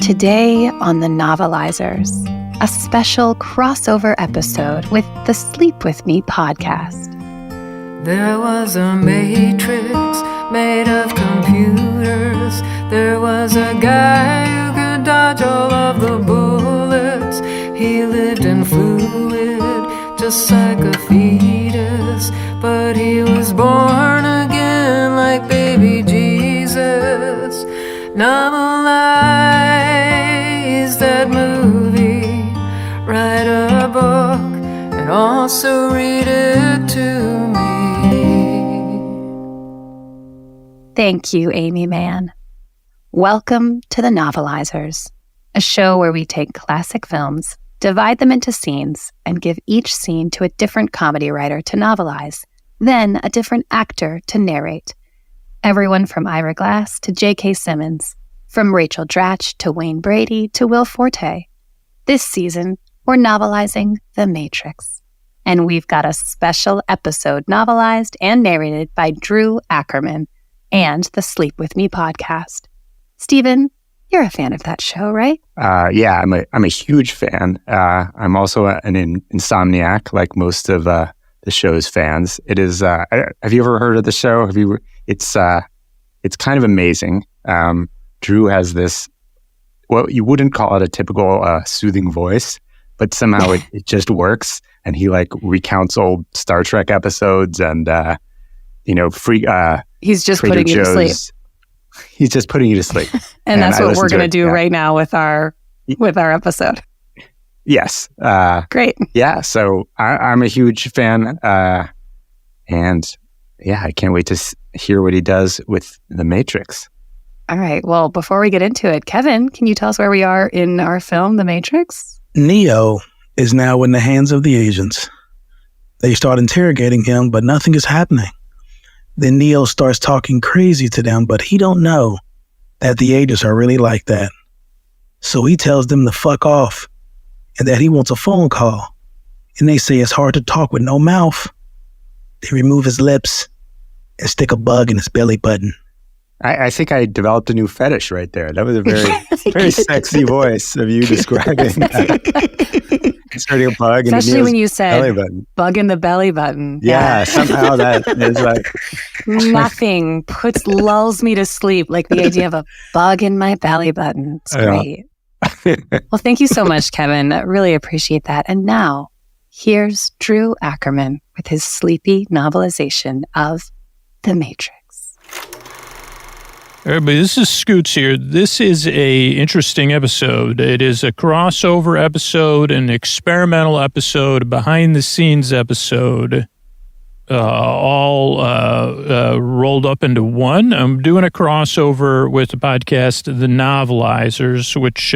Today on the Novelizers, a special crossover episode with the Sleep With Me podcast. There was a matrix made of computers. There was a guy who could dodge all of the bullets. He lived in fluid, just like a fetus. But he was born again like baby Jesus. Novelize that movie, write a book, and also read it to me. Thank you, Amy Mann. Welcome to the Novelizers, a show where we take classic films, divide them into scenes, and give each scene to a different comedy writer to novelize, then a different actor to narrate. Everyone from Ira Glass to J.K. Simmons, from Rachel Dratch to Wayne Brady to Will Forte. This season, we're novelizing The Matrix. And we've got a special episode novelized and narrated by Drew Ackerman and the Sleep With Me podcast. Stephen, you're a fan of that show, right? Yeah, I'm a huge fan. I'm also an insomniac, like most of the show's fans. It is. Have you ever heard of the show? It's kind of amazing. Drew has this, well, you wouldn't call it a typical soothing voice, but somehow it just works. And he recounts old Star Trek episodes and he's just Trader putting you to sleep. He's just putting you to sleep. and that's what we're going to do right now with our episode. Yes. Great. Yeah. So I'm a huge fan. And yeah, I can't wait to hear what he does with The Matrix. All right. Well, before we get into it, Kevin, can you tell us where we are in our film, The Matrix? Neo is now in the hands of the agents. They start interrogating him, but nothing is happening. Then Neo starts talking crazy to them, but he don't know that the agents are really like that. So he tells them to fuck off and that he wants a phone call. And they say it's hard to talk with no mouth. They remove his lips and stick a bug in his belly button. I think I developed a new fetish right there. That was a very sexy voice of you describing that. Inserting a bug in Especially when you said belly button. Bug in the belly button. Yeah, somehow that is like... Nothing lulls me to sleep like the idea of a bug in my belly button. It's great. Well, thank you so much, Kevin. I really appreciate that. And now, here's Drew Ackerman with his sleepy novelization of The Matrix. Everybody, this is Scoots here. This is a interesting episode. It is a crossover episode, an experimental episode, a behind-the-scenes episode, all rolled up into one. I'm doing a crossover with the podcast The Novelizers, which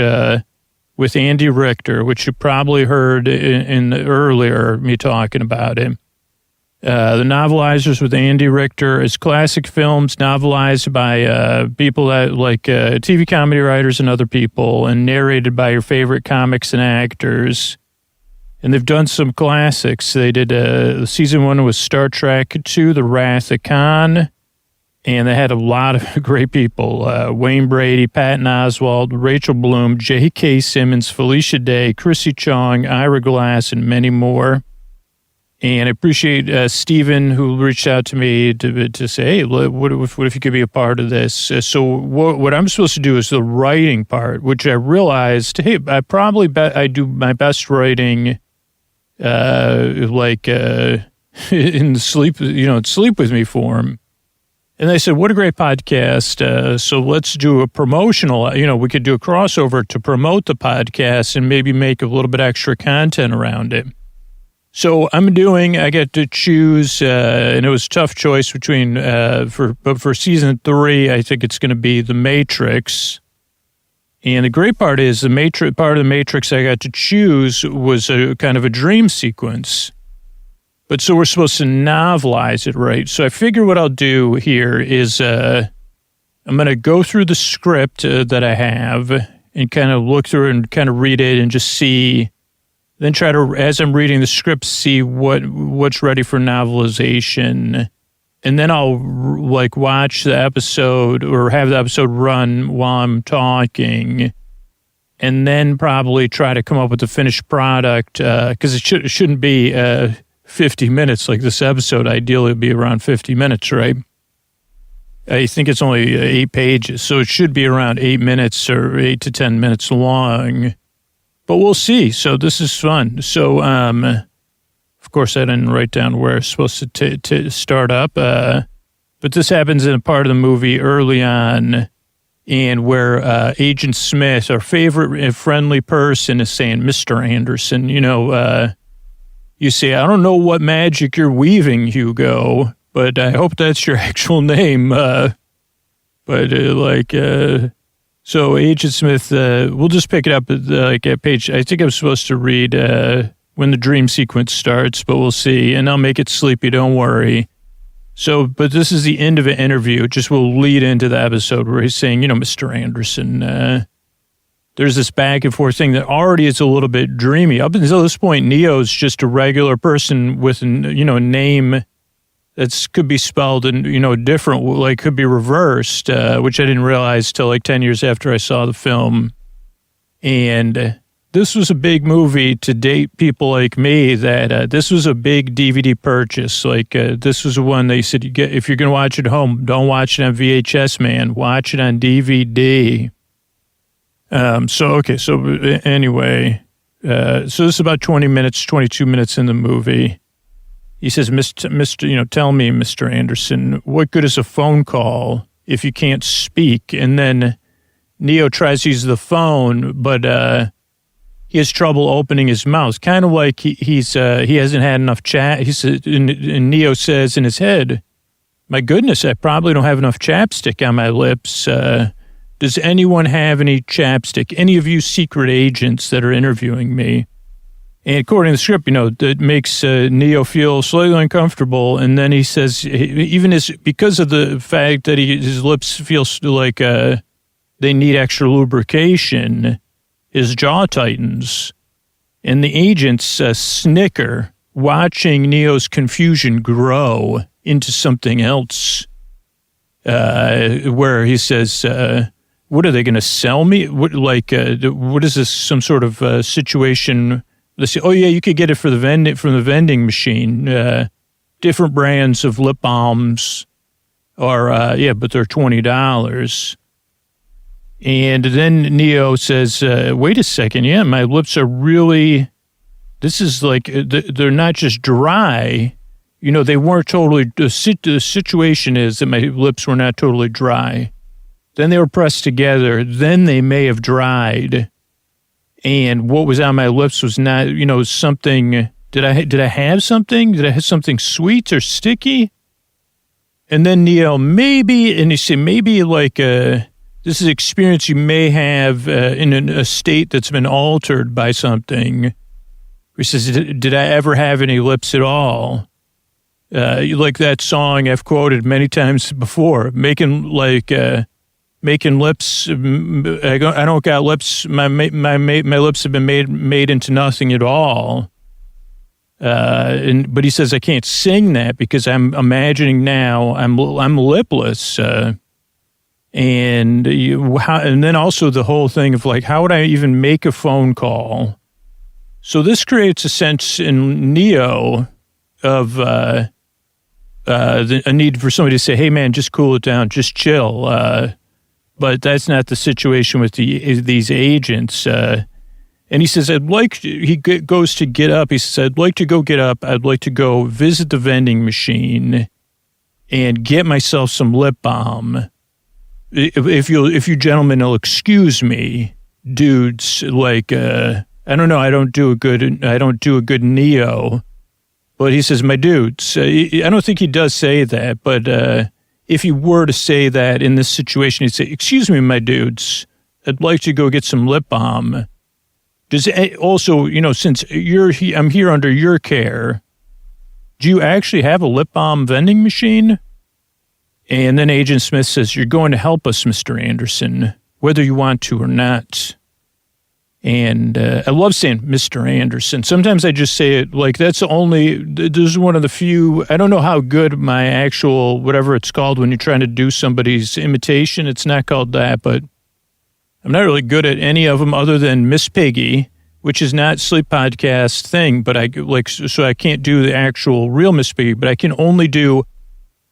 with Andy Richter, which you probably heard in earlier me talking about him. The Novelizers with Andy Richter is classic films novelized by people that like TV comedy writers and other people, and narrated by your favorite comics and actors. And they've done some classics. They did season 1 was Star Trek II, The Wrath of Khan, and they had a lot of great people: Wayne Brady, Patton Oswalt, Rachel Bloom, J.K. Simmons, Felicia Day, Chrissy Chong, Ira Glass, and many more. And I appreciate Stephen, who reached out to me to say, hey, what if you could be a part of this? So what I'm supposed to do is the writing part, which I realized, hey, I do my best writing in the Sleep With Me form. And they said, what a great podcast. So let's do a promotional, we could do a crossover to promote the podcast and maybe make a little bit extra content around it. So I get to choose, and it was a tough choice between, for season 3, I think it's going to be The Matrix. And the great part is part of The Matrix I got to choose was a kind of a dream sequence. But so we're supposed to novelize it, right? So I figure what I'll do here is I'm going to go through the script that I have and kind of look through and kind of read it and just see... Then try to, as I'm reading the script, see what's ready for novelization. And then I'll watch the episode or have the episode run while I'm talking and then probably try to come up with the finished product, because it shouldn't be 50 minutes like this episode. Ideally, it would be around 50 minutes, right? I think it's only 8 pages, so it should be around 8 minutes or 8 to 10 minutes long. But we'll see. So this is fun. So, of course, I didn't write down where it's supposed to start up. But this happens in a part of the movie early on, and where Agent Smith, our favorite friendly person, is saying, Mr. Anderson, you say, I don't know what magic you're weaving, Hugo, but I hope that's your actual name. So Agent Smith, we'll just pick it up at page, I think I'm supposed to read when the dream sequence starts, but we'll see. And I'll make it sleepy, don't worry. So, but this is the end of an interview. It just will lead into the episode where he's saying, Mr. Anderson, there's this back and forth thing that already is a little bit dreamy. Up until this point, Neo's just a regular person with, a name that could be spelled in, different, like could be reversed, which I didn't realize till like 10 years after I saw the film. And this was a big movie to date people like me that this was a big DVD purchase. Like this was the one they said, if you're going to watch it at home, don't watch it on VHS, man. Watch it on DVD. So anyway, so this is about 20 minutes, 22 minutes in the movie. He says, Mr. Tell me, Mr. Anderson, what good is a phone call if you can't speak? And then Neo tries to use the phone, but he has trouble opening his mouth, kind of like he hasn't had enough chat. He said, and Neo says in his head, my goodness, I probably don't have enough chapstick on my lips. Does anyone have any chapstick? Any of you secret agents that are interviewing me? And according to the script, that makes Neo feel slightly uncomfortable. And then he says, because of the fact that his lips feel like they need extra lubrication, his jaw tightens. And the agents snicker, watching Neo's confusion grow into something else. Where he says, what are they going to sell me? What is this, some sort of situation? They say, oh yeah, you could get it from the vending machine. Different brands of lip balms are, but they're $20. And then Neo says, wait a second, yeah, my lips are really, this is like, they're not just dry. They weren't totally, the situation is that my lips were not totally dry. Then they were pressed together. Then they may have dried. And what was on my lips was not, something. Did I have something? Did I have something sweet or sticky? And then Neo, maybe, and you say, maybe like this is an experience you may have in a state that's been altered by something. He says, did I ever have any lips at all? Like that song I've quoted many times before, making lips. I don't got lips. My lips have been made into nothing at all. But he says I can't sing that because I'm imagining now I'm lipless. And then also the whole thing of like, how would I even make a phone call? So this creates a sense in Neo of a need for somebody to say, hey man, just cool it down, just chill. But that's not the situation with these agents. And he says, he goes to get up. He says, I'd like to go get up. I'd like to go visit the vending machine and get myself some lip balm. If you gentlemen will excuse me, dudes, I don't know. I don't do a good Neo, but he says, my dudes, I don't think he does say that, but, if he were to say that in this situation, he'd say, excuse me, my dudes, I'd like to go get some lip balm. Does also, since I'm here under your care, do you actually have a lip balm vending machine? And then Agent Smith says, you're going to help us, Mr. Anderson, whether you want to or not. And I love saying Mr. Anderson. Sometimes I just say it like this is one of the few, I don't know how good my actual, whatever it's called when you're trying to do somebody's imitation. It's not called that, but I'm not really good at any of them other than Miss Piggy, which is not Sleep Podcast thing, but so I can't do the actual real Miss Piggy, but I can only do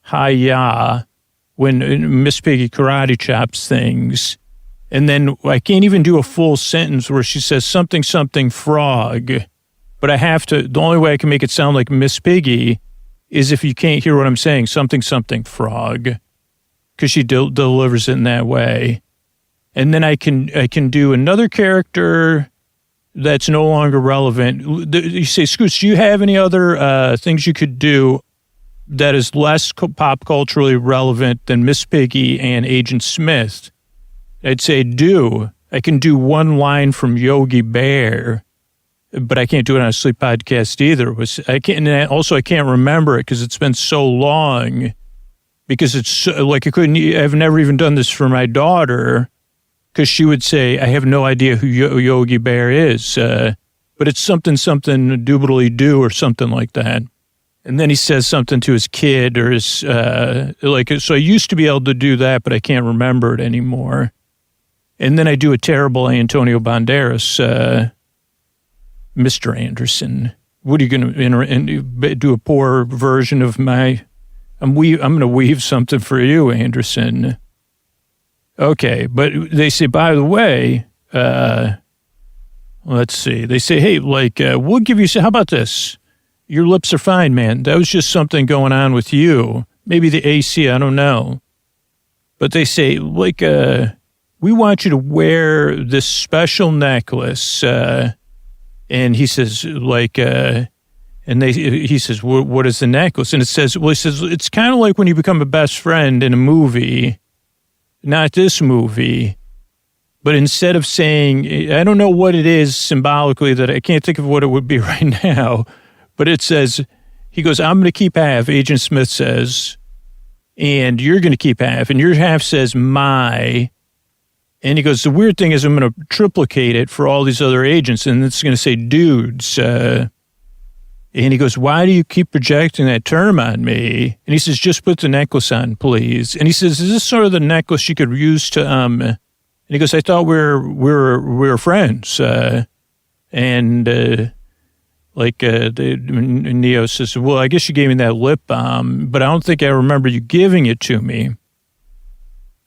Hi-ya when Miss Piggy karate chops things. And then I can't even do a full sentence where she says something, something frog. But I have to, the only way I can make it sound like Miss Piggy is if you can't hear what I'm saying, something, something frog. Because she delivers it in that way. And then I can do another character that's no longer relevant. You say, Scoots, do you have any other things you could do that is less pop culturally relevant than Miss Piggy and Agent Smith? I'd say I can do one line from Yogi Bear, but I can't do it on a Sleep Podcast either. I can't remember it because it's been so long, because it's like I've never even done this for my daughter, because she would say, I have no idea who Yogi Bear is, but it's something doobly do or something like that. And then he says something to his kid or his, so I used to be able to do that, but I can't remember it anymore. And then I do a terrible Antonio Banderas, Mr. Anderson. What are you going to do a poor version of my, I'm going to weave something for you, Anderson. Okay, but they say, by the way, let's see. They say, hey, we'll give you, how about this? Your lips are fine, man. That was just something going on with you. Maybe the AC, I don't know. But they say, we want you to wear this special necklace. And he says, he says, what is the necklace? And it says, it's kind of like when you become a best friend in a movie, not this movie, but instead of saying, I don't know what it is symbolically, that I can't think of what it would be right now, but it says, he goes, I'm going to keep half, Agent Smith says, and you're going to keep half, and your half says my. And he goes, the weird thing is I'm going to triplicate it for all these other agents, and it's going to say dudes. And he goes, why do you keep projecting that term on me? And he says, just put the necklace on, please. And he says, is this sort of the necklace you could use to, and he goes, I thought we were friends. Neo says, well, I guess you gave me that lip balm, but I don't think I remember you giving it to me.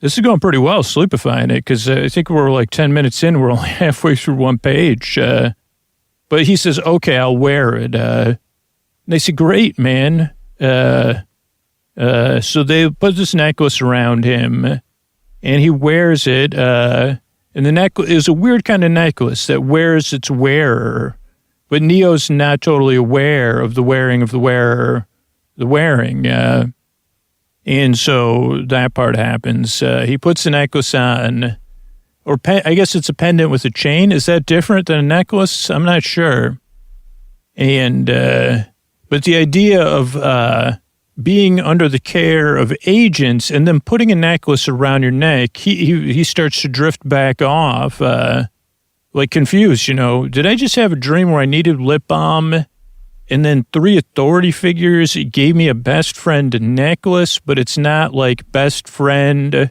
This is going pretty well, sleepifying it, because I think we're like 10 minutes in. We're only halfway through one page. But he says, okay, I'll wear it. And they say, great, man. So they put this necklace around him, and he wears it. And the necklace is a weird kind of necklace that wears its wearer. But Neo's not totally aware of the wearing of the wearer, the wearing. And so that part happens. He puts the necklace on, or I guess it's a pendant with a chain. Is that different than a necklace? I'm not sure. And, but the idea of being under the care of agents and then putting a necklace around your neck, he starts to drift back off, confused, Did I just have a dream where I needed lip balm? And then 3 authority figures gave me a best friend necklace, but it's not like best friend.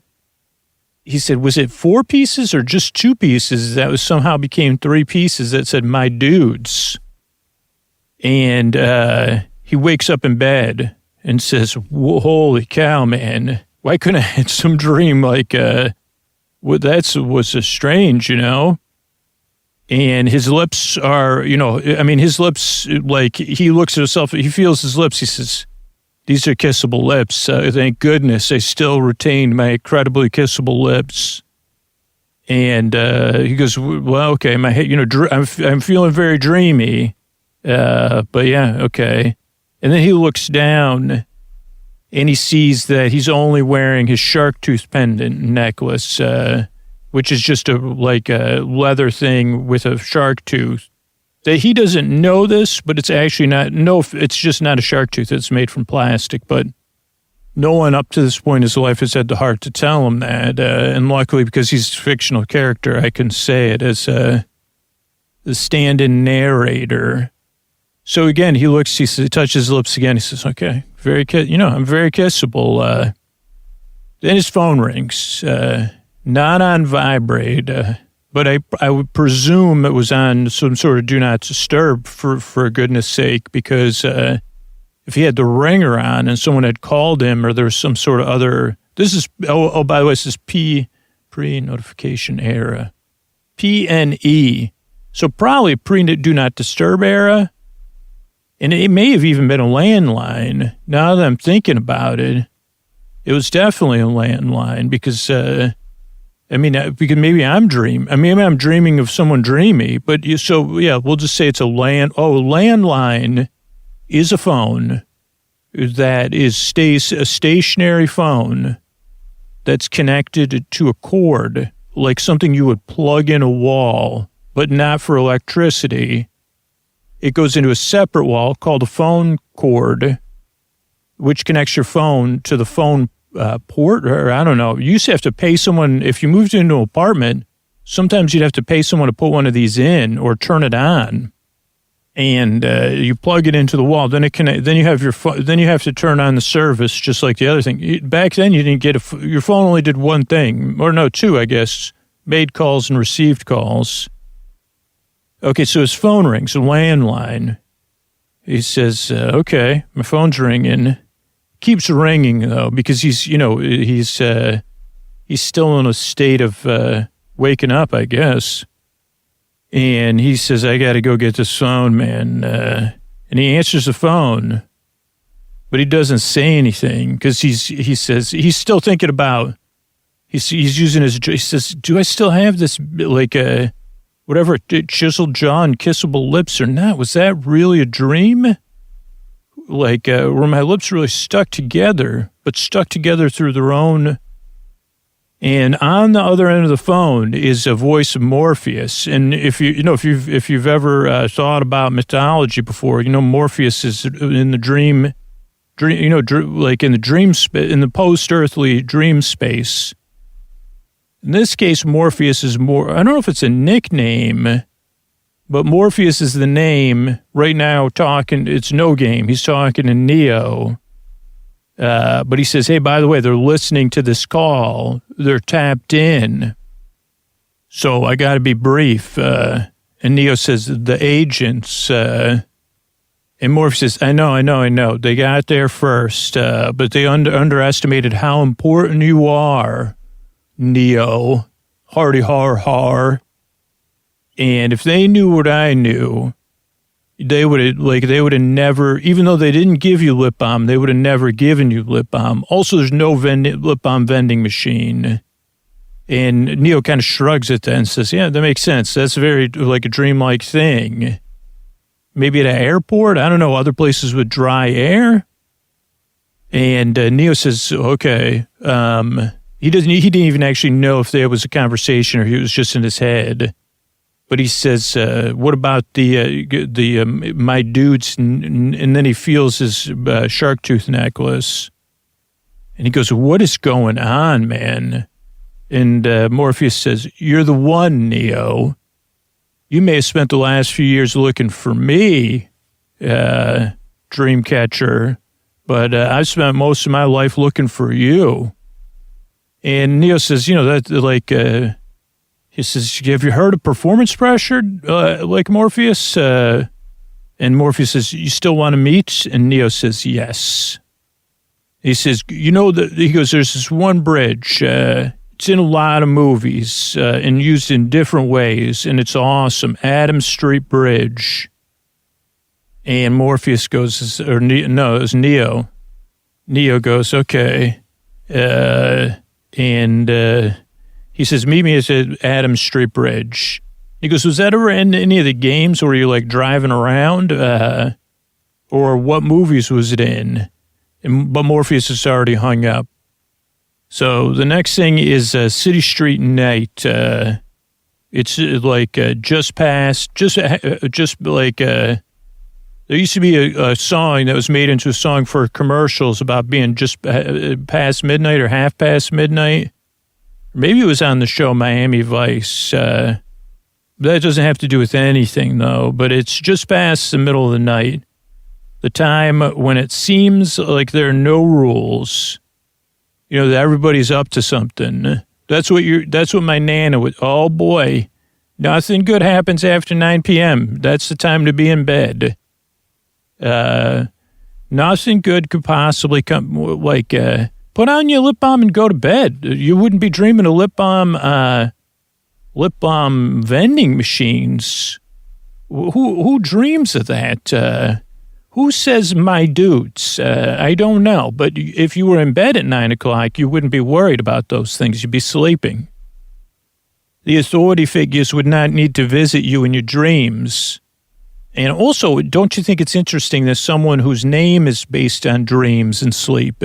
He said, was it 4 pieces or just 2 pieces that was somehow became 3 pieces that said my dudes? And he wakes up in bed and says, holy cow, man. Why couldn't I have some dream that was a strange, And his lips are, his lips, he looks at himself, he feels his lips, he says, these are kissable lips. Thank goodness I still retained my incredibly kissable lips. And he goes, well, okay, my head, I'm feeling very dreamy. But yeah, okay. And then he looks down and he sees that he's only wearing his shark tooth pendant necklace, which is just a leather thing with a shark tooth. That he doesn't know this, but it's actually it's just not a shark tooth. It's made from plastic, but no one up to this point in his life has had the heart to tell him that. And luckily, because he's a fictional character, I can say it as the stand-in narrator. So again, he touches his lips again. He says, okay, I'm very kissable. Then his phone rings. not on vibrate, but I would presume it was on some sort of do not disturb for goodness sake, because if he had the ringer on and someone had called him or there was some sort of other, this is, by the way, this is pre-notification era, PNE. So probably pre-do not disturb era. And it may have even been a landline. Now that I'm thinking about it, it was definitely a landline because, because maybe I'm dreaming. Maybe I'm dreaming of someone dreamy. But we'll just say it's a landline is a phone that stays a stationary phone that's connected to a cord, like something you would plug in a wall, but not for electricity. It goes into a separate wall called a phone cord, which connects your phone to the phone port, or I don't know. You used to have to pay someone, if you moved into an apartment, sometimes you'd have to pay someone to put one of these in or turn it on. And you plug it into the wall. Then you have then you have to turn on the service, just like the other thing. Back then, you didn't get your phone only did one thing, or no, two, I guess, made calls and received calls. Okay, so his phone rings, a landline. He says, "Okay, my phone's ringing." Keeps ringing though, because he's still in a state of waking up, I guess. And he says, I got to go get this phone, man. And he answers the phone, but he doesn't say anything because he says he's still thinking about, he's using he says, do I still have this, whatever, chiseled jaw and kissable lips or not? Was that really a dream? Were my lips really stuck together, but stuck together through their own. And on the other end of the phone is a voice of Morpheus. And if you've ever thought about mythology before, Morpheus is in the dream, in the post-earthly dream space. In this case, Morpheus is more, I don't know if it's a nickname, but Morpheus is the name right now it's no game. He's talking to Neo. But he says, hey, by the way, they're listening to this call. They're tapped in. So I got to be brief. And Neo says, the agents, and Morpheus says, I know. They got there first, but they underestimated how important you are, Neo. Hardy har. And if they knew what I knew, they would have never, even though they didn't give you lip balm, they would have never given you lip balm. Also, there's no lip balm vending machine. And Neo kind of shrugs at that and says, yeah, that makes sense. That's very like a dreamlike thing. Maybe at an airport, I don't know, other places with dry air. And Neo says, okay. He didn't even actually know if there was a conversation or he was just in his head. But he says, what about my dudes? And then he feels his shark tooth necklace. And he goes, what is going on, man? And Morpheus says, you're the one, Neo. You may have spent the last few years looking for me, Dreamcatcher, but I've spent most of my life looking for you. And Neo says, he says, have you heard of performance pressure, like Morpheus? And Morpheus says, you still want to meet? And Neo says, yes. He says, he goes, there's this one bridge. It's in a lot of movies and used in different ways, and it's awesome. Adams Street Bridge. And Morpheus goes, it was Neo. Neo goes, okay. He says, meet me at Adams Street Bridge. He goes, was that ever in any of the games where you're driving around? Or what movies was it in? But Morpheus has already hung up. So the next thing is City Street Night. It's just past, there used to be a song that was made into a song for commercials about being just past midnight or half past midnight. Maybe it was on the show Miami Vice. That doesn't have to do with anything, though. But it's just past the middle of the night, the time when it seems like there are no rules. That everybody's up to something. That's what my Nana would, oh boy, nothing good happens after 9 p.m. That's the time to be in bed. Nothing good could possibly come, like, put on your lip balm and go to bed. You wouldn't be dreaming of lip balm vending machines. Who dreams of that? Who says my dudes? I don't know. But if you were in bed at 9 o'clock, you wouldn't be worried about those things. You'd be sleeping. The authority figures would not need to visit you in your dreams. And also, don't you think it's interesting that someone whose name is based on dreams and sleep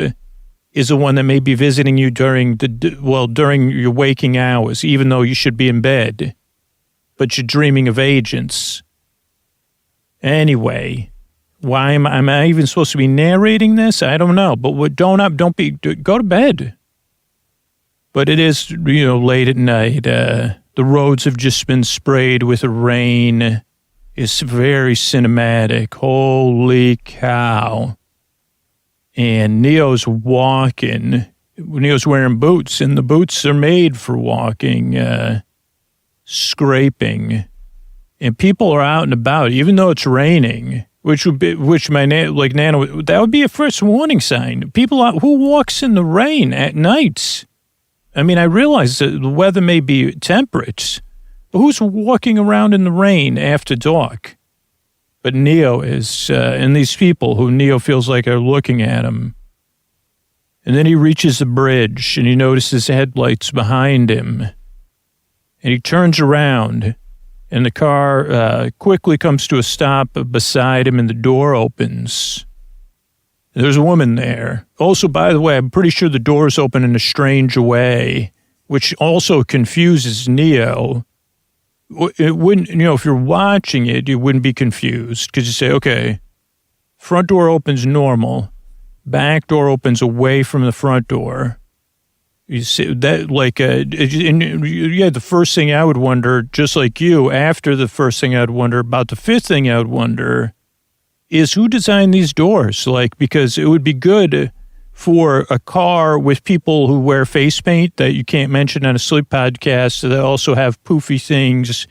is the one that may be visiting you during your waking hours, even though you should be in bed, but you're dreaming of agents. Anyway, why am I even supposed to be narrating this? I don't know, but go to bed. But it is, late at night. The roads have just been sprayed with rain. It's very cinematic. Holy cow. And Neo's walking. Neo's wearing boots, and the boots are made for walking, scraping. And people are out and about, even though it's raining, that would be a first warning sign. People out, who walks in the rain at night? I mean, I realize that the weather may be temperate, but who's walking around in the rain after dark? But Neo is, and these people who Neo feels like are looking at him. And then he reaches the bridge, and he notices headlights behind him. And he turns around, and the car quickly comes to a stop beside him, and the door opens. There's a woman there. Also, by the way, I'm pretty sure the doors open in a strange way, which also confuses Neo. It wouldn't, if you're watching it, you wouldn't be confused because you say, okay, front door opens normal, back door opens away from the front door. You see that, the first thing I would wonder, just like you, after the first thing I'd wonder about the fifth thing I would wonder is who designed these doors? Because it would be good for a car with people who wear face paint that you can't mention on a sleep podcast that also have poofy things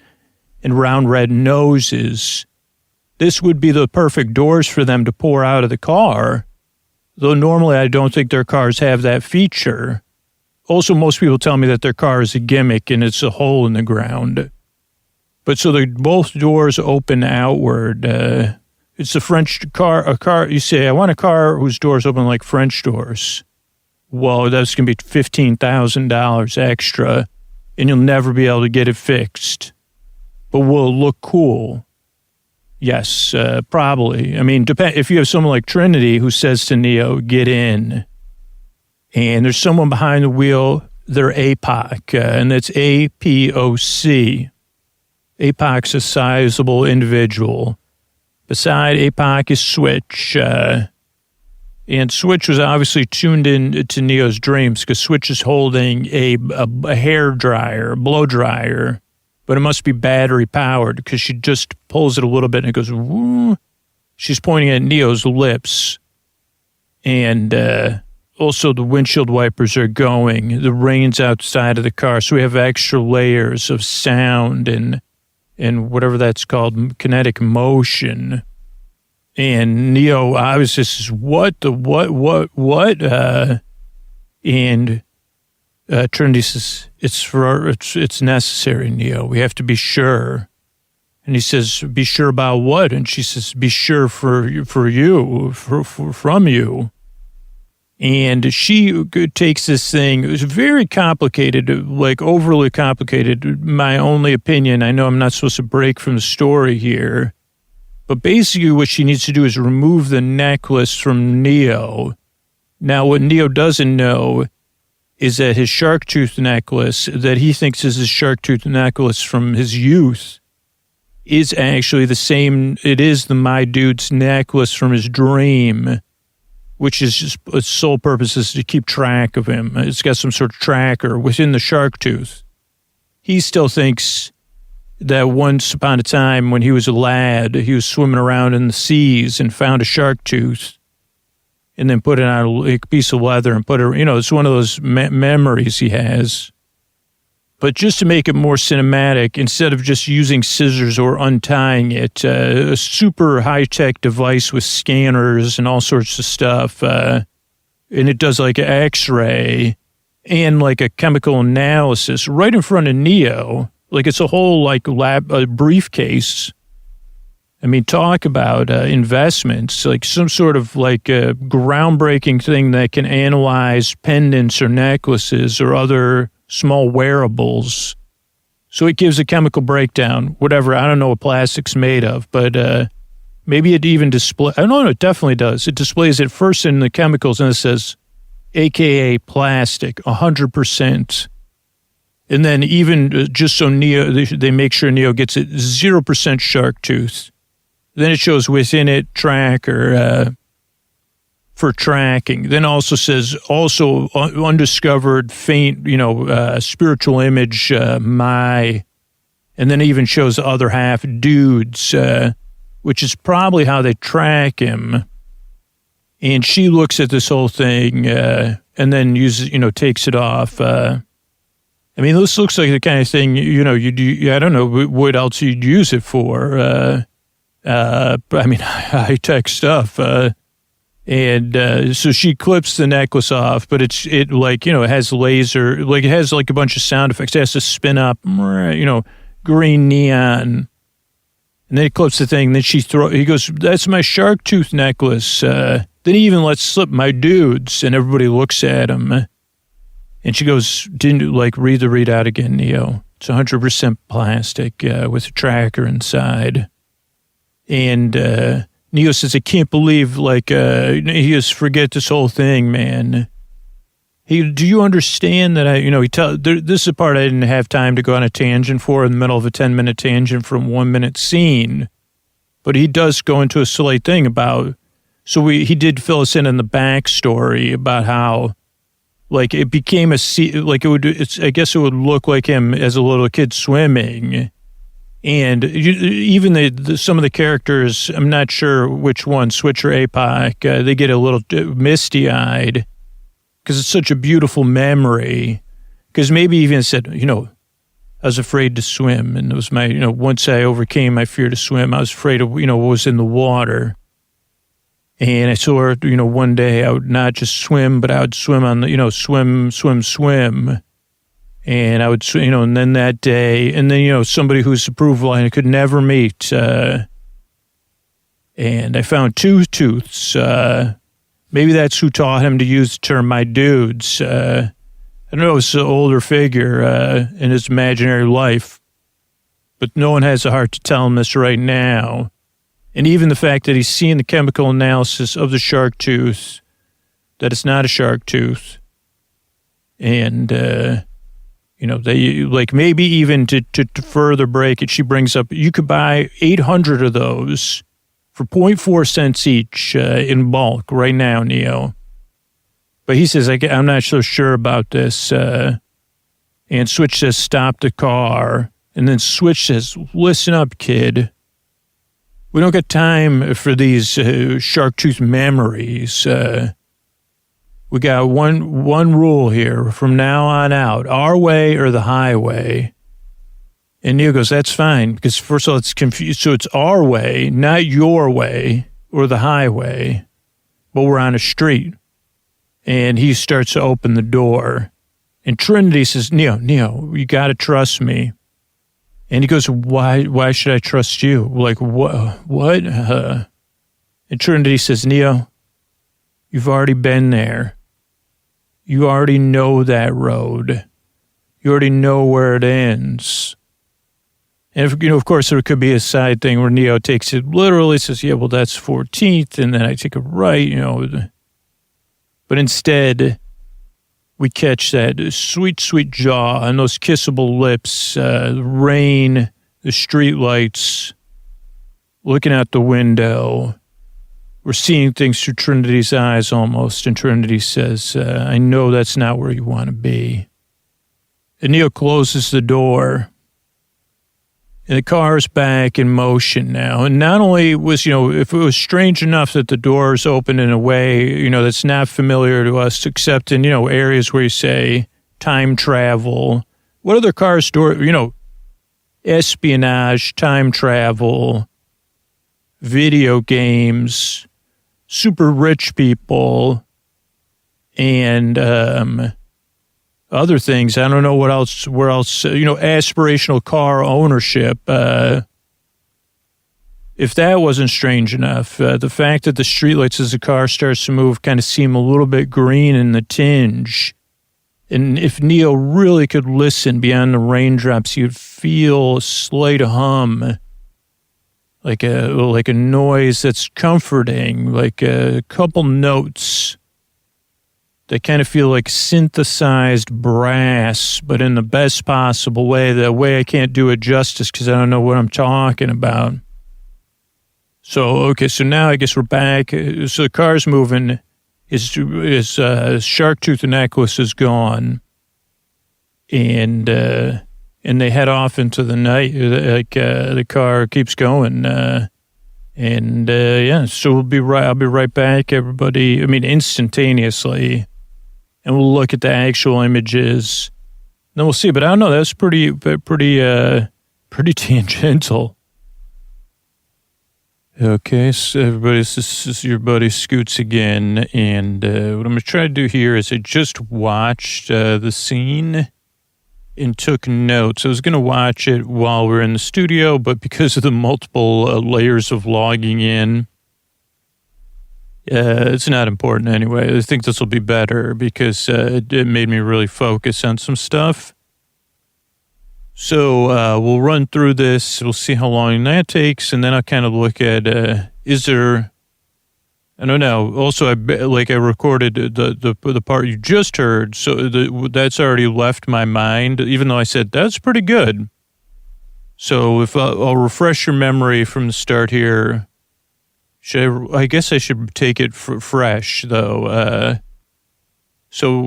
and round red noses. This would be the perfect doors for them to pour out of the car. Though normally I don't think their cars have that feature. Also, most people tell me that their car is a gimmick and it's a hole in the ground. But so both doors open outward. It's a car, you say, I want a car whose doors open like French doors. Well, that's going to be $15,000 extra, and you'll never be able to get it fixed. But will it look cool? Yes, probably. I mean, if you have someone like Trinity who says to Neo, get in, and there's someone behind the wheel, they're APOC, and that's APOC. APOC's a sizable individual. Beside APOC is Switch, and Switch was obviously tuned in to Neo's dreams because Switch is holding a hair dryer, a blow dryer, but it must be battery powered because she just pulls it a little bit and it goes, woo. She's pointing at Neo's lips. And also the windshield wipers are going. The rain's outside of the car, so we have extra layers of sound and whatever that's called, kinetic motion. And Neo obviously says, what? And Trinity says, it's necessary, Neo. We have to be sure. And he says, be sure about what? And she says, be sure from you. And she takes this thing. It was very complicated, like overly complicated. My only opinion, I know I'm not supposed to break from the story here, but basically what she needs to do is remove the necklace from Neo. Now, what Neo doesn't know is that his shark tooth necklace, that he thinks is his shark tooth necklace from his youth, is actually the same. It is the My Dude's necklace from his dream, which is just its sole purpose is to keep track of him. It's got some sort of tracker within the shark tooth. He still thinks that once upon a time when he was a lad, he was swimming around in the seas and found a shark tooth and then put it on a piece of leather and put it, it's one of those memories he has. But just to make it more cinematic, instead of just using scissors or untying it, a super high-tech device with scanners and all sorts of stuff, and it does like an X-ray and like a chemical analysis right in front of Neo. Like it's a whole like briefcase. I mean, talk about investments, like some sort of like a groundbreaking thing that can analyze pendants or necklaces or other small wearables. So it gives a chemical breakdown, whatever. I don't know what plastic's made of, but maybe it even displays. I don't know, it definitely does. It displays it first in the chemicals and it says, AKA plastic, 100%. And then even just so Neo, they make sure Neo gets it, 0% shark tooth. Then it shows within it tracker for tracking. Then also says also undiscovered faint, spiritual image, my. And then it even shows the other half dudes, which is probably how they track him. And she looks at this whole thing and then takes it off. I mean, this looks like the kind of thing, I don't know what else you'd use it for. I mean, high-tech stuff. So she clips the necklace off, but it has laser, like it has like a bunch of sound effects. It has to spin up, green neon. And then he clips the thing. Then he goes, that's my shark tooth necklace. Then he even lets slip my dudes, and everybody looks at him. And she goes, didn't read the readout again, Neo. It's 100% plastic with a tracker inside. And Neo says, I can't believe, he just forget this whole thing, man. Do you understand that this is the part I didn't have time to go on a tangent for in the middle of a 10-minute tangent from 1 minute scene. But he does go into a slight thing about, he did fill us in the backstory about how, it became I guess it would look like him as a little kid swimming. And even some of the characters, I'm not sure which one, Switch or APOC, they get a little misty-eyed because it's such a beautiful memory. Because maybe even said, I was afraid to swim. And it was my, once I overcame my fear to swim, I was afraid of, what was in the water. And I saw her, one day I would not just swim, but I would swim on the, swim. And I would, and then that day, and then, somebody whose approval I could never meet. And I found two tooths. Maybe that's who taught him to use the term my dudes. I don't know, it's an older figure in his imaginary life. But no one has the heart to tell him this right now. And even the fact that he's seen the chemical analysis of the shark tooth, that it's not a shark tooth. And, they maybe even to further break it, she brings up, you could buy 800 of those for 0.4 cents each in bulk right now, Neo. But he says, I'm not so sure about this. And Switch says, stop the car. And then Switch says, listen up, kid. We don't got time for these shark tooth memories. We got one rule here from now on out, our way or the highway. And Neo goes, that's fine, because first of all, it's confused. So it's our way, not your way or the highway, but we're on a street. And he starts to open the door. And Trinity says, Neo, you got to trust me. And he goes, why should I trust you? Like, what? And Trinity says, Neo, you've already been there. You already know that road. You already know where it ends. And, of course, there could be a side thing where Neo takes it literally, says, yeah, well, that's 14th, and then I take a right, But instead, we catch that sweet, sweet jaw and those kissable lips, the rain, the street lights, looking out the window. We're seeing things through Trinity's eyes almost, and Trinity says, I know that's not where you want to be. And Neo closes the door, and the car's back in motion now. And not only was, if it was strange enough that the doors open in a way, that's not familiar to us, except in, areas where you say time travel what other car story, espionage, time travel, video games, super rich people, and other things. I don't know where else, aspirational car ownership. If that wasn't strange enough, the fact that the streetlights as the car starts to move kind of seem a little bit green in the tinge. And if Neo really could listen beyond the raindrops, you'd feel a slight hum, like a noise that's comforting, like a couple notes that kind of feel like synthesized brass, but in the best possible way. That way I can't do it justice because I don't know what I'm talking about. So, okay, so now I guess we're back. So the car's moving. His shark tooth necklace is gone. And they head off into the night. The car keeps going. So I'll be right back, everybody. I mean, instantaneously. And we'll look at the actual images. Then we'll see. But I don't know, that's pretty tangential. Okay, so everybody, this is your buddy Scoots again, and what I'm going to try to do here is I just watched the scene and took notes. I was going to watch it while we're in the studio, but because of the multiple layers of logging in, it's not important anyway. I think this will be better because it made me really focus on some stuff. So we'll run through this. We'll see how long that takes, and then I'll kind of look at is there. I don't know. Also, I recorded the part you just heard, so that's already left my mind. Even though I said that's pretty good. So if I'll refresh your memory from the start here. I guess I should take it fresh though. So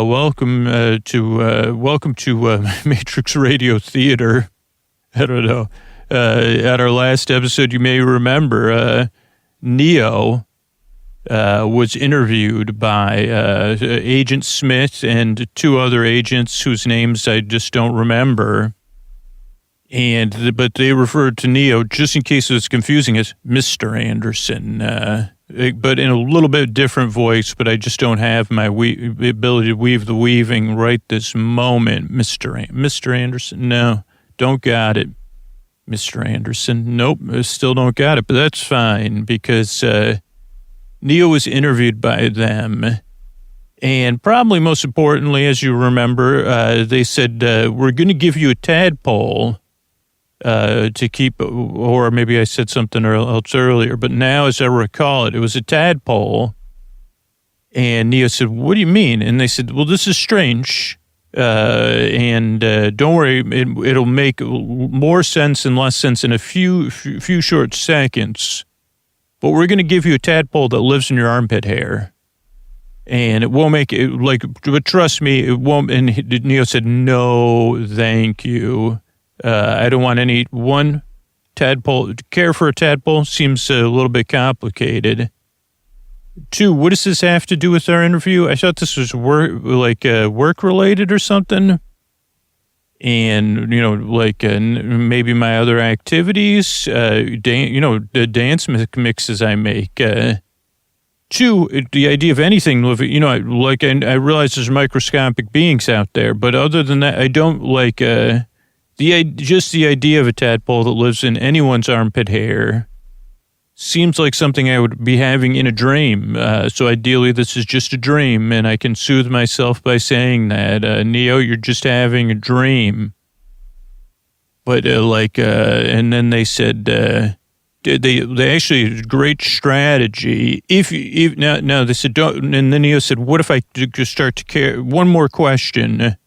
welcome to Matrix Radio Theater. I don't know. At our last episode, you may remember Neo was interviewed by Agent Smith and two other agents whose names I just don't remember. But they referred to Neo, just in case it was confusing, as Mr. Anderson. But in a little bit different voice, but I just don't have my ability to weave the weaving right this moment. Mr. Anderson, no, don't got it. Mr. Anderson, nope, I still don't got it, but that's fine because Neo was interviewed by them. And probably most importantly, as you remember, they said, we're going to give you a tadpole to keep, or maybe I said something else earlier, but now as I recall it was a tadpole. And Neo said, what do you mean? And they said, well, this is strange. Don't worry, it'll make more sense and less sense in a few short seconds. But we're going to give you a tadpole that lives in your armpit hair. And it won't make it, but trust me, it won't. And Neo said, no, thank you. I don't want one tadpole. To care for a tadpole seems a little bit complicated. 2, what does this have to do with our interview? I thought this was work related or something. And, maybe my other activities, the dance mixes I make. 2, the idea of anything, I realize there's microscopic beings out there, but other than that, I don't like, just the idea of a tadpole that lives in anyone's armpit hair seems like something I would be having in a dream. So ideally, this is just a dream, and I can soothe myself by saying that, Neo, you're just having a dream. But and then they said, they actually great strategy. Now they said don't, and then Neo said, what if I just start to care? One more question.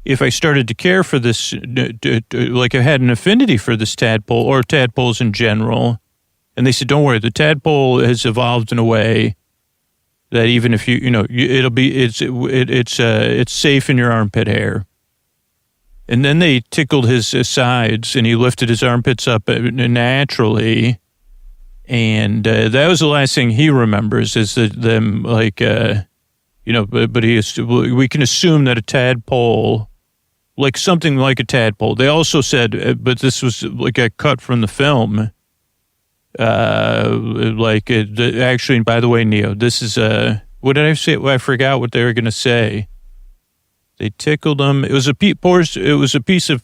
If I started to care for this, like I had an affinity for this tadpole or tadpoles in general, and they said, don't worry, the tadpole has evolved in a way that even if it's safe in your armpit hair. And then they tickled his sides, and he lifted his armpits up naturally. And that was the last thing he remembers is them but we can assume that a tadpole like something like a tadpole. They also said, but this was like a cut from the film. Actually, and by the way, Neo, this is what did I say? I forgot what they were going to say. They tickled him. It was a piece of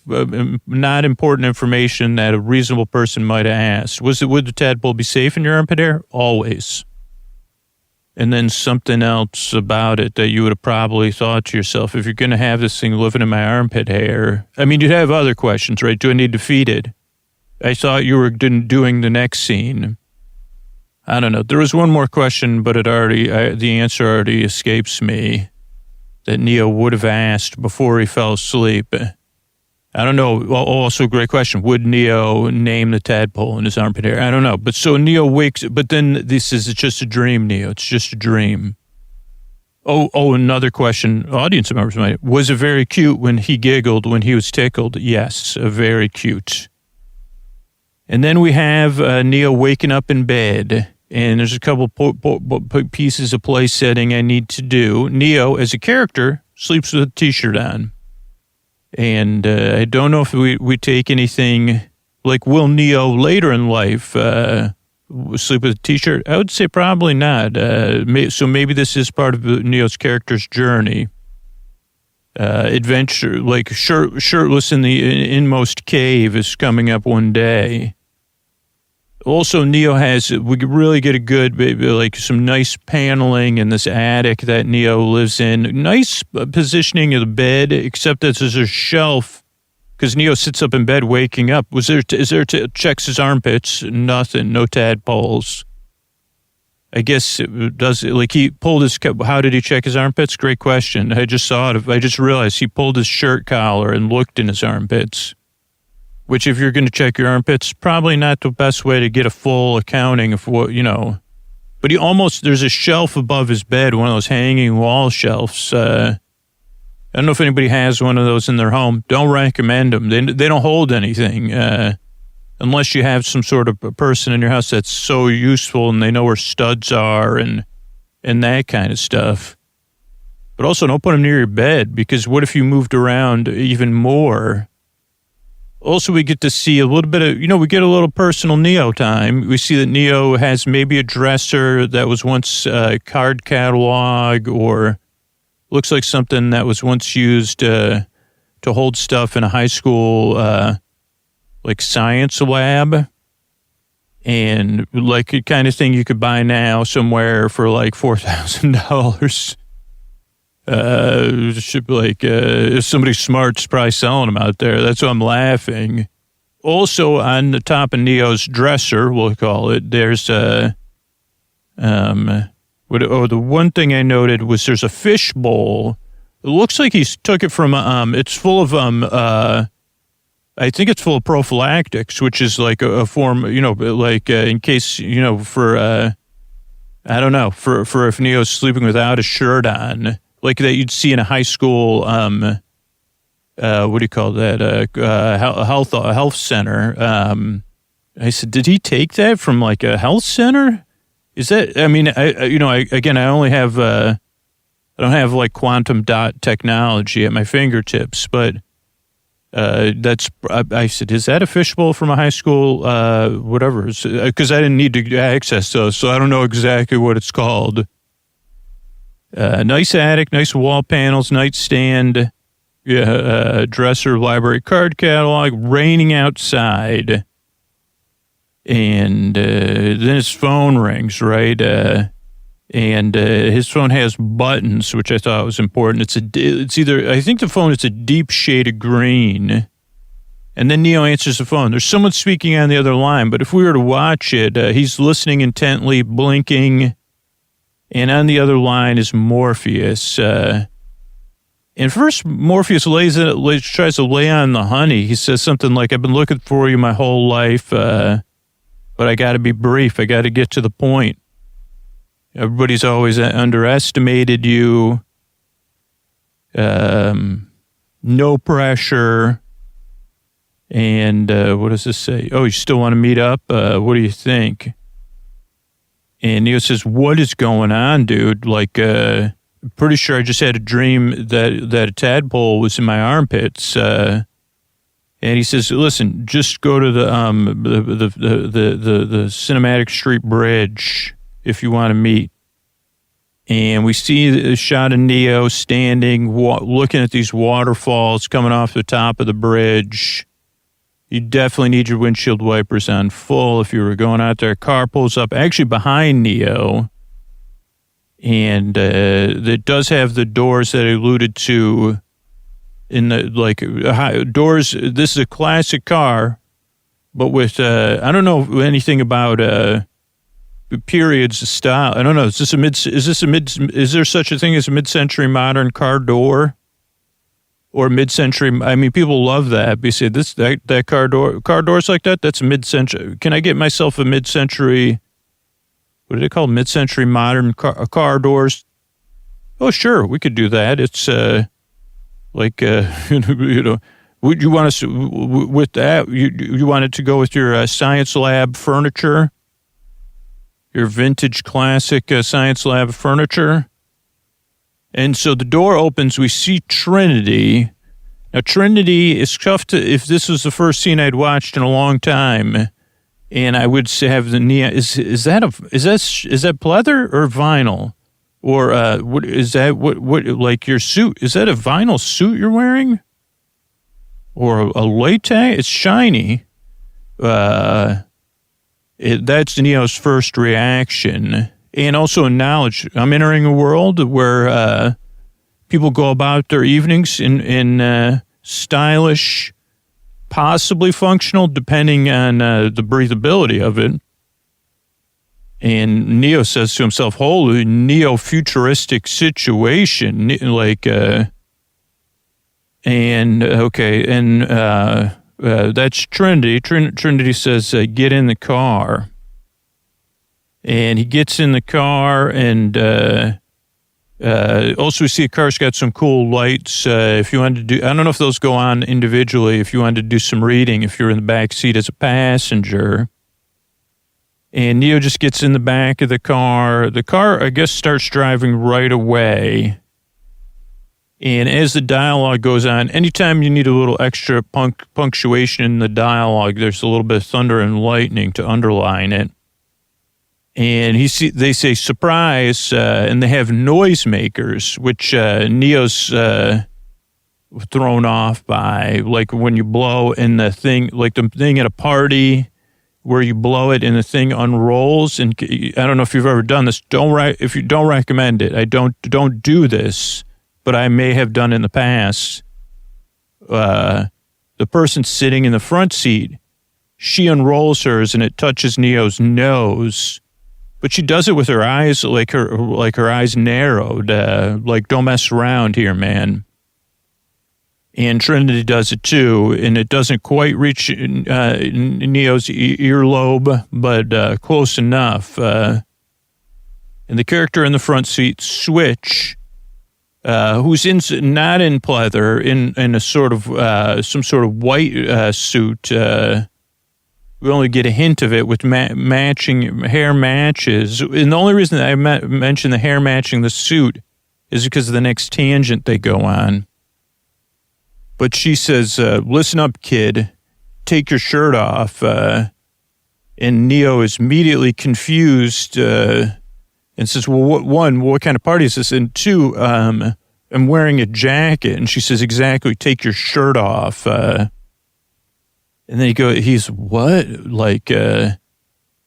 not important information that a reasonable person might have asked. Would the tadpole be safe in your armpit hair? Always. And then something else about it that you would have probably thought to yourself, if you're going to have this thing living in my armpit hair, I mean, you'd have other questions, right? Do I need to feed it? I thought you were doing the next scene. I don't know. There was one more question, but the answer already escapes me, that Neo would have asked before he fell asleep. I don't know. Also, great question. Would Neo name the tadpole in his armpit hair? I don't know. But so Neo wakes, but then it's just a dream, Neo. It's just a dream. Oh, another question. Audience members might. Was it very cute when he giggled when he was tickled? Yes, very cute. And then we have Neo waking up in bed, and there's a couple pieces of play setting I need to do. Neo, as a character, sleeps with a t-shirt on. And I don't know if we take anything, like will Neo later in life sleep with a t-shirt? I would say probably not. So maybe this is part of Neo's character's journey. Adventure, like shirtless in the inmost cave is coming up one day. Also, Neo we could really get a good, like some nice paneling in this attic that Neo lives in. Nice positioning of the bed, except that there's a shelf, because Neo sits up in bed waking up. Checks his armpits? Nothing, no tadpoles. I guess he pulled his, how did he check his armpits? Great question. I just realized he pulled his shirt collar and looked in his armpits. Which, if you're going to check your armpits, probably not the best way to get a full accounting of what, But there's a shelf above his bed, one of those hanging wall shelves. I don't know if anybody has one of those in their home. Don't recommend them. They don't hold anything, unless you have some sort of a person in your house that's so useful and they know where studs are and that kind of stuff. But also, don't put them near your bed, because what if you moved around even more? Also, we get to see a little bit of, we get a little personal Neo time. We see that Neo has maybe a dresser that was once a card catalog, or looks like something that was once used to hold stuff in a high school, like science lab. And like a kind of thing you could buy now somewhere for like $4,000. If somebody's smart's probably selling them out there. That's why I'm laughing. Also, on the top of Neo's dresser, we'll call it, there's the one thing I noted was there's a fish bowl. It looks like he took it from, it's full of, I think it's full of prophylactics, which is like a form, in case, for, I don't know, for if Neo's sleeping without a shirt on. Like that you'd see in a high school, what do you call that? Health center. I said, did he take that from like a health center? Is that? I mean, I only have, I don't have like quantum dot technology at my fingertips, but I said, is that a fishbowl from a high school? Whatever, because I didn't need to access those, so I don't know exactly what it's called. Nice attic, nice wall panels, nightstand, dresser, library card catalog, raining outside. And then his phone rings, right? And his phone has buttons, which I thought was important. It's either, I think the phone is a deep shade of green. And then Neo answers the phone. There's someone speaking on the other line, but if we were to watch it, he's listening intently, blinking. And on the other line is Morpheus. And first, Morpheus tries to lay on the honey. He says something like, I've been looking for you my whole life, but I got to be brief. I got to get to the point. Everybody's always underestimated you. No pressure. And what does this say? Oh, you still want to meet up? What do you think? And Neo says, what is going on, dude? Like, pretty sure I just had a dream that a tadpole was in my armpits. And he says, listen, just go to the Cinematic Street Bridge if you want to meet. And we see a shot of Neo standing, looking at these waterfalls coming off the top of the bridge. You definitely need your windshield wipers on full if you were going out there. A car pulls up actually behind Neo. And it does have the doors that I alluded to in the, doors. This is a classic car, but with, I don't know anything about periods of style. I don't know. Is there such a thing as a mid-century modern car door? Or mid-century, I mean, people love that. You say that car doors like that, that's a mid-century. Can I get myself a mid-century, what do they call mid-century modern car doors? Oh, sure, we could do that. It's would you want us to, with that, you want it to go with your science lab furniture? Your vintage classic science lab furniture? And so the door opens, we see Trinity. Now, Trinity is tough to, if this was the first scene I'd watched in a long time, and I would have the neon, is that pleather or vinyl? Or what is that, what like your suit, is that a vinyl suit you're wearing? Or a latex? It's shiny. That's Neo's first reaction. And also in knowledge, I'm entering a world where people go about their evenings in stylish, possibly functional, depending on the breathability of it. And Neo says to himself, holy neo-futuristic situation, that's Trinity. Trinity says, get in the car. And he gets in the car, and also we see a car's got some cool lights. If you wanted to do, I don't know if those go on individually, if you wanted to do some reading, if you're in the back seat as a passenger. And Neo just gets in the back of the car. The car, I guess, starts driving right away. And as the dialogue goes on, anytime you need a little extra punctuation in the dialogue, there's a little bit of thunder and lightning to underline it. And they say surprise, and they have noisemakers, which Neo's thrown off by, like when you blow in the thing, like the thing at a party where you blow it and the thing unrolls. And I don't know if you've ever done this. If you don't recommend it, I don't do this, but I may have done in the past. The person sitting in the front seat, she unrolls hers and it touches Neo's nose. But she does it with her eyes, like her eyes narrowed, like don't mess around here, man. And Trinity does it too, and it doesn't quite reach Neo's earlobe, but close enough. And the character in the front seat, Switch, who's not in pleather, in a sort of some sort of white suit. We only get a hint of it with matching hair matches. And the only reason that I mention the hair matching the suit is because of the next tangent they go on. But she says, listen up, kid. Take your shirt off. And Neo is immediately confused and says, well, what kind of party is this? And two, I'm wearing a jacket. And she says, exactly, take your shirt off. And then he's what? And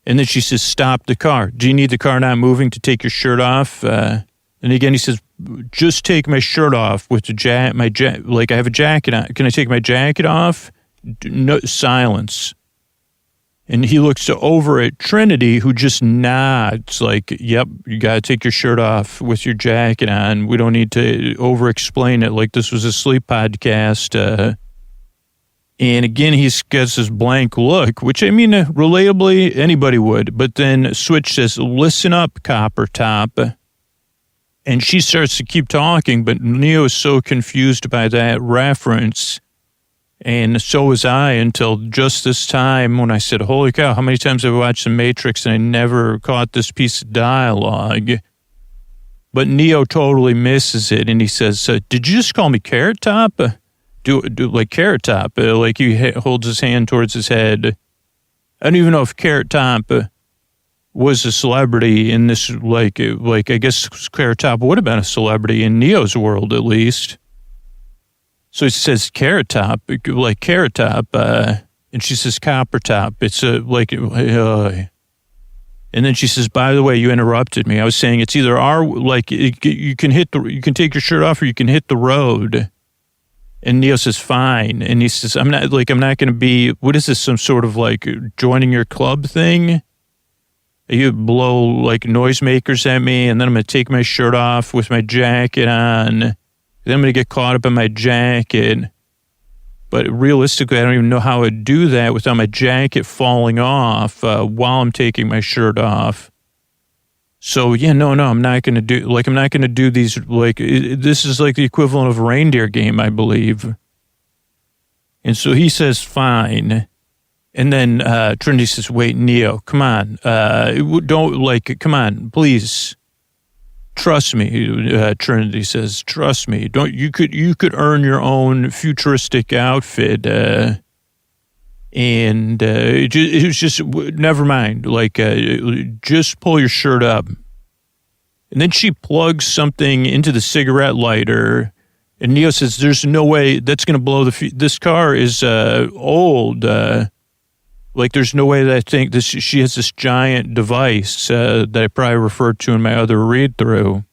then she says, stop the car. Do you need the car not moving to take your shirt off? And again, he says, just take my shirt off with like I have a jacket on. Can I take my jacket off? No, silence. And he looks over at Trinity, who just nods like, yep, you got to take your shirt off with your jacket on. We don't need to over-explain it like this was a sleep podcast. And again, he gets this blank look, which, I mean, relatably, anybody would. But then Switch says, listen up, Copper Top. And she starts to keep talking, but Neo is so confused by that reference. And so was I until just this time when I said, holy cow, how many times have I watched The Matrix and I never caught this piece of dialogue? But Neo totally misses it, and he says, did you just call me Carrot Top? Do like Carrot Top, like he holds his hand towards his head. I don't even know if Carrot Top was a celebrity in this, like I guess Carrot Top would have been a celebrity in Neo's world, at least. So he says Carrot Top, like Carrot Top, and she says Copper Top. It's and then she says, by the way, you interrupted me. I was saying it's either you can take your shirt off or you can hit the road. And Neo says, fine. And he says, I'm not going to be, what is this, some sort of like joining your club thing? You blow like noisemakers at me, and then I'm going to take my shirt off with my jacket on. Then I'm going to get caught up in my jacket. But realistically, I don't even know how I'd do that without my jacket falling off while I'm taking my shirt off. So, yeah, no, I'm not going to do these, this is like the equivalent of a reindeer game, I believe. And so he says, fine. And then Trinity says, wait, Neo, come on. Come on, please. Trust me, Trinity says, trust me. You could earn your own futuristic outfit. And it was just, never mind. Just pull your shirt up. And then she plugs something into the cigarette lighter. And Neo says, there's no way that's going to blow this car is old. There's no way that I think she has this giant device that I probably referred to in my other read-through.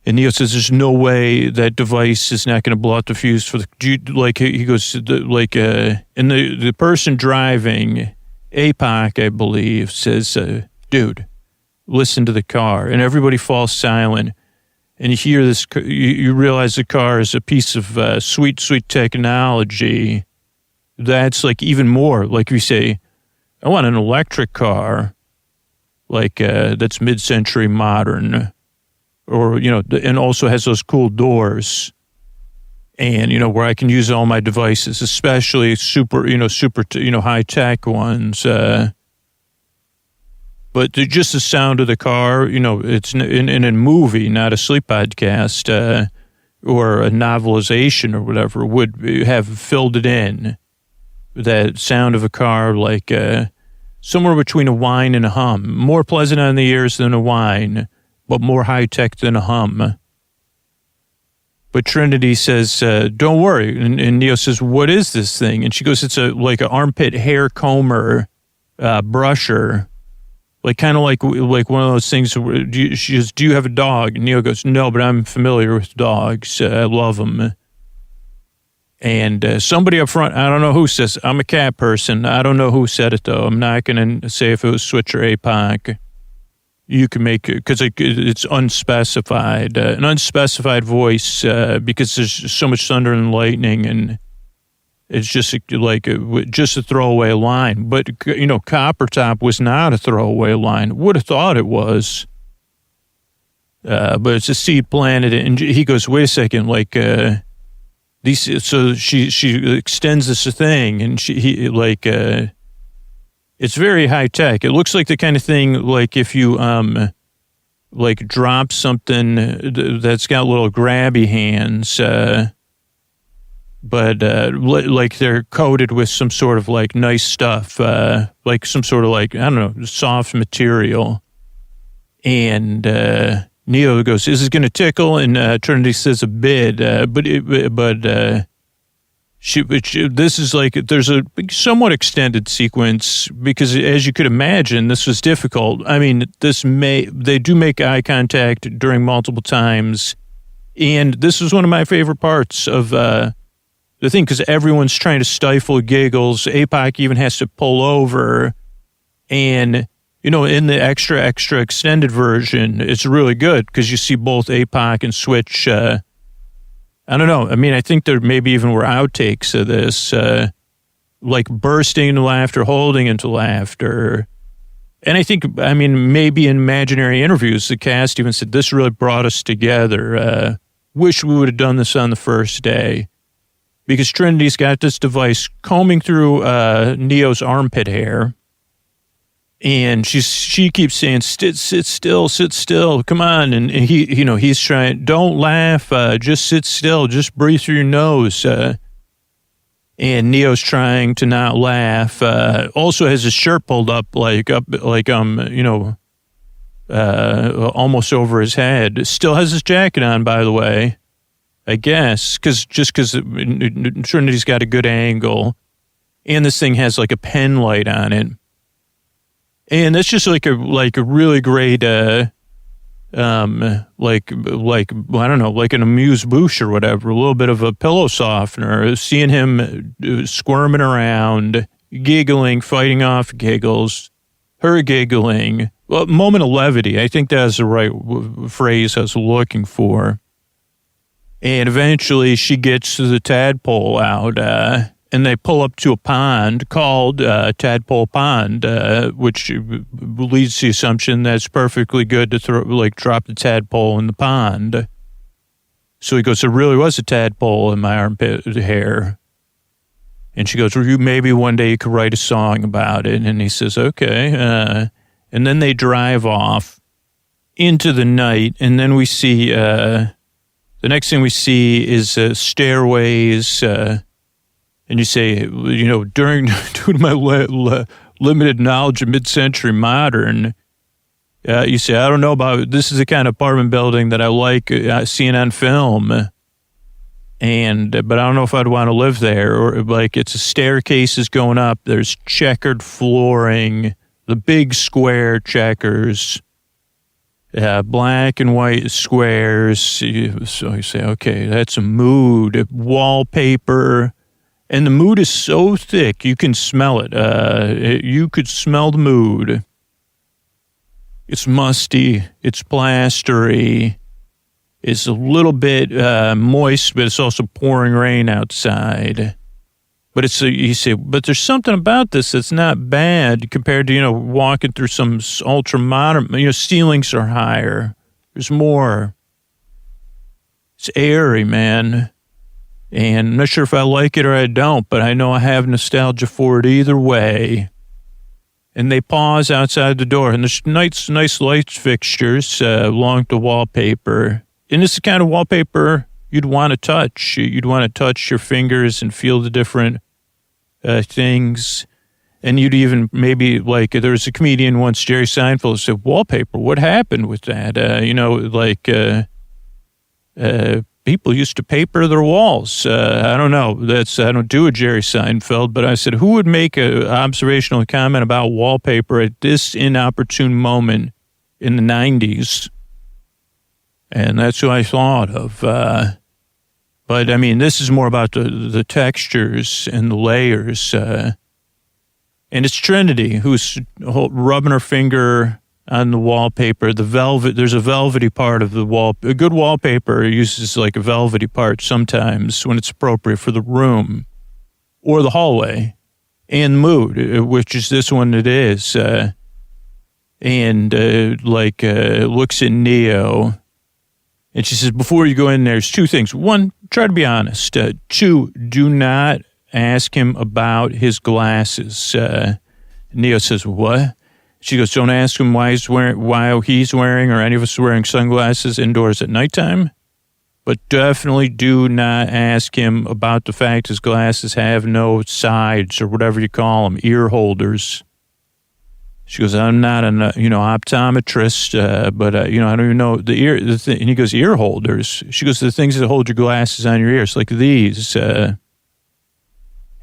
And Neo says, there's no way that device is not going to blow out the fuse for he goes, and the person driving, APOC, I believe, says, dude, listen to the car. And everybody falls silent. And you hear this, you realize the car is a piece of sweet, sweet technology. That's even more, like we say, I want an electric car, that's mid-century modern, or, and also has those cool doors, and, where I can use all my devices, especially super high-tech ones. But just the sound of the car, it's in a movie, not a sleep podcast, or a novelization or whatever, would have filled it in. That sound of a car, somewhere between a whine and a hum. More pleasant on the ears than a whine, but more high-tech than a hum. But Trinity says, don't worry. And Neo says, what is this thing? And she goes, it's an armpit hair comber, brusher. Kind of like one of those things. She goes, do you have a dog? And Neo goes, no, but I'm familiar with dogs. I love them. And somebody up front, I don't know who says, I'm a cat person. I don't know who said it, though. I'm not going to say if it was Switch or APOC. You can make it, because it's unspecified. An unspecified voice, because there's so much thunder and lightning, and it's just just a throwaway line. But, Copper Top was not a throwaway line. Would have thought it was. But it's a seed planted. And he goes, wait a second, so she extends this thing, and it's very high tech. It looks like the kind of thing if you drop something that's got little grabby hands, but they're coated with some sort of nice stuff, some sort of I don't know, soft material, and. Neo goes, is it going to tickle? And Trinity says a bit, this is there's a somewhat extended sequence because, as you could imagine, this was difficult. I mean, they do make eye contact during multiple times, and this was one of my favorite parts of the thing because everyone's trying to stifle giggles. APOC even has to pull over, and. In the extra extended version, it's really good because you see both APOC and Switch. I don't know. I mean, I think there maybe even were outtakes of this, bursting into laughter, holding into laughter. And I think, maybe in imaginary interviews, the cast even said, this really brought us together. Wish we would have done this on the first day. Because Trinity's got this device combing through Neo's armpit hair. And she keeps saying, sit still, come on. And he's trying, don't laugh, just sit still, just breathe through your nose. And Neo's trying to not laugh. Also has his shirt pulled up, almost over his head. Still has his jacket on, by the way, I guess, because Trinity's got a good angle. And this thing has like a pen light on it. And that's just like a really great, I don't know, like an amuse-bouche or whatever, a little bit of a pillow softener, seeing him squirming around, giggling, fighting off giggles, her giggling. Well, moment of levity, I think that's the right phrase I was looking for. And eventually she gets the tadpole out, and they pull up to a pond called Tadpole Pond, which leads to the assumption that it's perfectly good to drop the tadpole in the pond. So he goes, there really was a tadpole in my armpit hair. And she goes, well, maybe one day you could write a song about it. And he says, okay. And then they drive off into the night. And then we see, the next thing we see is stairways, and you say, due to my limited knowledge of mid-century modern, you say, I don't know about, this is the kind of apartment building that I like seeing on film, but I don't know if I'd want to live there. Or like it's a staircases going up, there's checkered flooring, the big square checkers, black and white squares. So you say, okay, that's a mood, wallpaper. And the mood is so thick, you can smell it. You could smell the mood. It's musty. It's plastery. It's a little bit moist, but it's also pouring rain outside. But you say, but there's something about this that's not bad compared to, walking through some ultra-modern, ceilings are higher. There's more. It's airy, man. And I'm not sure if I like it or I don't, but I know I have nostalgia for it either way. And they pause outside the door, and there's nice light fixtures along the wallpaper. And it's the kind of wallpaper you'd want to touch. You'd want to touch your fingers and feel the different things. And you'd even maybe, there was a comedian once, Jerry Seinfeld, said, wallpaper, what happened with that? People used to paper their walls. I don't know. I don't do a Jerry Seinfeld, but I said, who would make an observational comment about wallpaper at this inopportune moment in the 90s? And that's who I thought of. But, I mean, this is more about the textures and the layers. And it's Trinity who's rubbing her finger on the wallpaper. There's a velvety part of the wall. A good wallpaper uses like a velvety part sometimes when it's appropriate for the room or the hallway and the mood, which is this one it is. Looks at Neo. And she says, before you go in, there's two things. One, try to be honest. Two, do not ask him about his glasses. Neo says, what? She goes, don't ask him why he's wearing or any of us wearing sunglasses indoors at nighttime. But definitely do not ask him about the fact his glasses have no sides or whatever you call them, ear holders. She goes, I'm not an optometrist, but I don't even know the ear. And he goes, ear holders. She goes, the things that hold your glasses on your ears, like these. And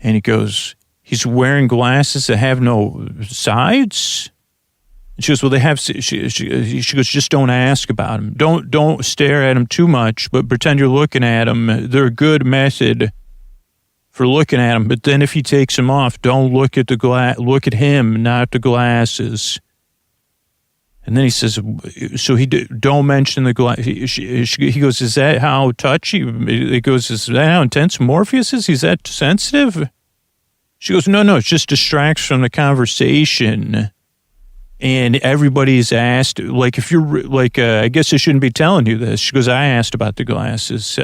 he goes, he's wearing glasses that have no sides. She goes, well, they have. She goes, just don't ask about them. Don't stare at them too much, but pretend you're looking at them. They're a good method for looking at him, but then if he takes them off, don't look at look at him, not the glasses. And then he says, so don't mention the glass. He goes, is that how touchy? He goes, is that how intense Morpheus is? He's that sensitive? She goes, no, it just distracts from the conversation. And everybody's asked, if you're, I guess I shouldn't be telling you this. She goes, I asked about the glasses.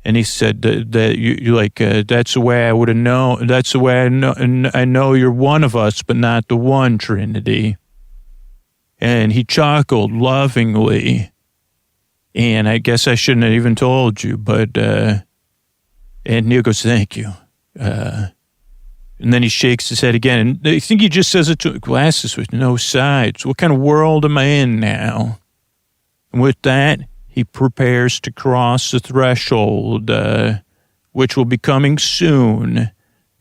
And he said that you like, that's the way I would have known. That's the way I know you're one of us, but not the one, Trinity. And he chuckled lovingly. And I guess I shouldn't have even told you, but, and Neil goes, thank you. And then he shakes his head again. And I think he just says it to glasses with no sides. What kind of world am I in now? And with that, he prepares to cross the threshold, which will be coming soon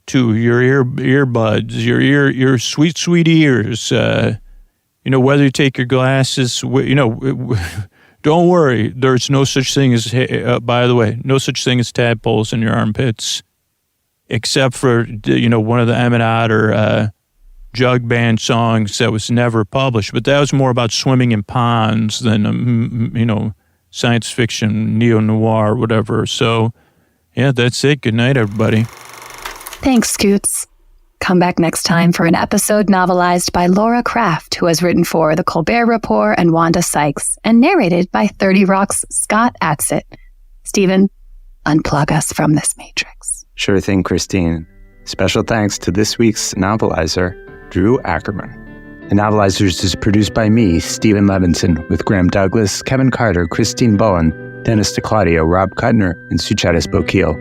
to your earbuds, your sweet, sweet ears. Whether you take your glasses, don't worry. There's no such thing as, by the way, no such thing as tadpoles in your armpits, except for, one of the Emmett Otter jug band songs that was never published. But that was more about swimming in ponds than, science fiction, neo-noir, whatever. So, yeah, that's it. Good night, everybody. Thanks, Scoots. Come back next time for an episode novelized by Laura Kraft, who has written for The Colbert Report and Wanda Sykes, and narrated by 30 Rock's Scott Adsit. Stephen, unplug us from this matrix. Sure thing, Christine. Special thanks to this week's novelizer, Drew Ackerman. The Novelizers is produced by me, Stephen Levinson, with Graham Douglas, Kevin Carter, Christine Bowen, Dennis DeClaudio, Rob Kuttner, and Sucharis Bokil.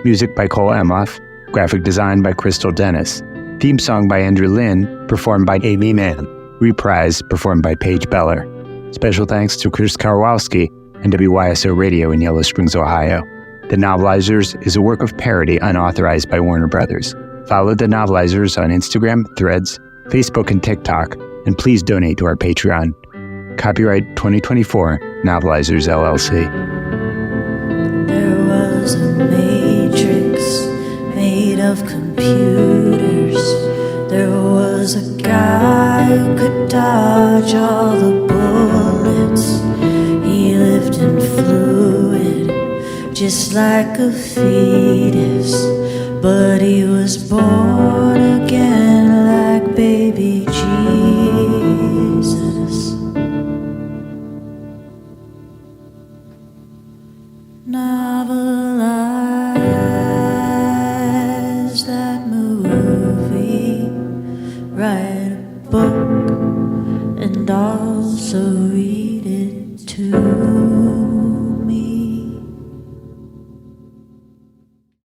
Music by Cole Emhoff. Graphic design by Crystal Dennis. Theme song by Andrew Lynn, performed by Amy Mann. Reprise, performed by Paige Beller. Special thanks to Chris Karwowski and WYSO Radio in Yellow Springs, Ohio. The Novelizers is a work of parody unauthorized by Warner Brothers. Follow The Novelizers on Instagram, Threads, Facebook, and TikTok, and please donate to our Patreon. Copyright 2024, Novelizers, LLC. There was a matrix made of computers. There was a guy who could dodge all the bullets. He lived in fluid, just like a fetus. But he was born again like baby Jesus. Novelize that movie, write a book, and also read it too.